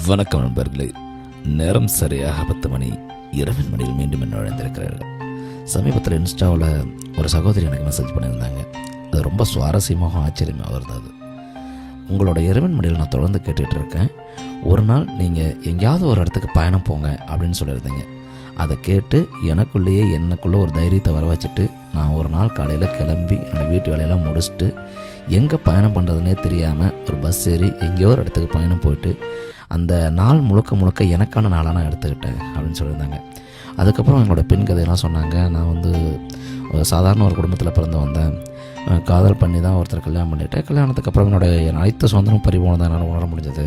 வணக்கம் நண்பர்களே. நேரம் சரியாக 10 மணி. இரவின் மணியில் மீண்டும் நுழைந்திருக்கிறார்கள். சமீபத்தில் இன்ஸ்டாவில் ஒரு சகோதரி எனக்கு மெசேஜ் பண்ணியிருந்தாங்க. அது ரொம்ப சுவாரஸ்யமாக ஆச்சரியமாக இருந்தது. உங்களோட இரவின் மணியில் நான் தொடர்ந்து கேட்டுகிட்டு இருக்கேன். ஒரு நாள் நீங்கள் எங்கேயாவது ஒரு இடத்துக்கு பயணம் போங்க அப்படின்னு சொல்லியிருந்தீங்க. அதை கேட்டு எனக்குள்ளே ஒரு தைரியத்தை வர வச்சுட்டு நான் ஒரு நாள் காலையில் கிளம்பி என்னோடய வீட்டு வேலையெல்லாம் முடிச்சுட்டு எங்கே பயணம் பண்ணுறதுனே தெரியாமல் ஒரு பஸ் ஏறி எங்கேயோ ஒரு இடத்துக்கு பயணம் போயிட்டு அந்த நாள் முழுக்க எனக்கான நாளாக நான் எடுத்துக்கிட்டேன் அப்படின்னு சொல்லியிருந்தாங்க. அதுக்கப்புறம் எங்களோட பெண் கதையெல்லாம் சொன்னாங்க. நான் சாதாரண ஒரு குடும்பத்தில் பிறந்து வந்தேன். காதல் பண்ணி தான் ஒருத்தர் கல்யாணம் பண்ணிவிட்டேன். கல்யாணத்துக்கப்புறம் என்னோடய அனைத்து சுதந்திரம் பறிபோனதை என்னால் உணர முடிஞ்சது.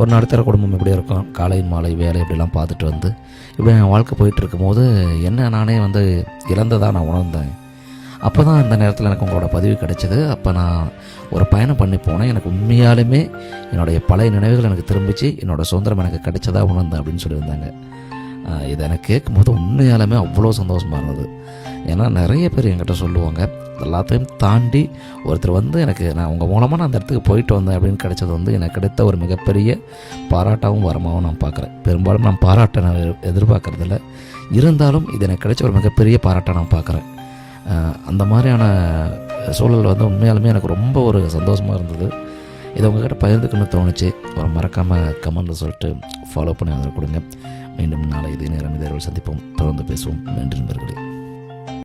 ஒரு நடுத்தர குடும்பம் எப்படி இருக்கும், காலை மாலை வேலை இப்படிலாம் பார்த்துட்டு இப்படி என் வாழ்க்கை போயிட்டு இருக்கும்போது என்ன நானே இழந்ததாக நான் உணர்ந்தேன். அப்போ தான் இந்த நேரத்தில் எனக்கு உங்களோட பதிவு கிடைச்சிது. அப்போ நான் ஒரு பயணம் பண்ணி போனேன். எனக்கு உண்மையாலுமே என்னுடைய பழைய நினைவுகள் எனக்கு திரும்பிச்சு, என்னோடய சுதந்திரம் எனக்கு கிடைச்சதாக உணர்ந்தேன் அப்படின்னு சொல்லியிருந்தாங்க. இதை எனக்கு கேட்கும்போது உண்மையாலுமே அவ்வளோ சந்தோஷமாக இருந்தது. ஏன்னா நிறைய பேர் என்கிட்ட சொல்லுவாங்க. எல்லாத்தையும் தாண்டி ஒருத்தர் நான் உங்கள் மூலமாக நான் அந்த இடத்துக்கு போயிட்டு வந்தேன் அப்படின்னு கிடைச்சது எனக்கு கிடைத்த ஒரு மிகப்பெரிய பாராட்டாகவும் வரமாகவும் நான் பார்க்குறேன். பெரும்பாலும் நான் பாராட்டை நான் எதிர்பார்க்குறதில்ல, இருந்தாலும் இது எனக்கு கிடைச்ச ஒரு மிகப்பெரிய பாராட்டை நான் பார்க்குறேன். அந்த மாதிரியான சூழல் உண்மையாலுமே எனக்கு ரொம்ப ஒரு சந்தோஷமாக இருந்தது. இதை உங்கள்கிட்ட பகிர்ந்துக்கணும்னு தோணுச்சு. ஒரு மறக்காமல் கமெண்ட்டில் சொல்லிட்டு ஃபாலோ பண்ணி கொடுங்க. மீண்டும் நாளை இதே நேரம் இதே சந்திப்போம், தொடர்ந்து பேசுவோம். நன்றி நண்பர்களே.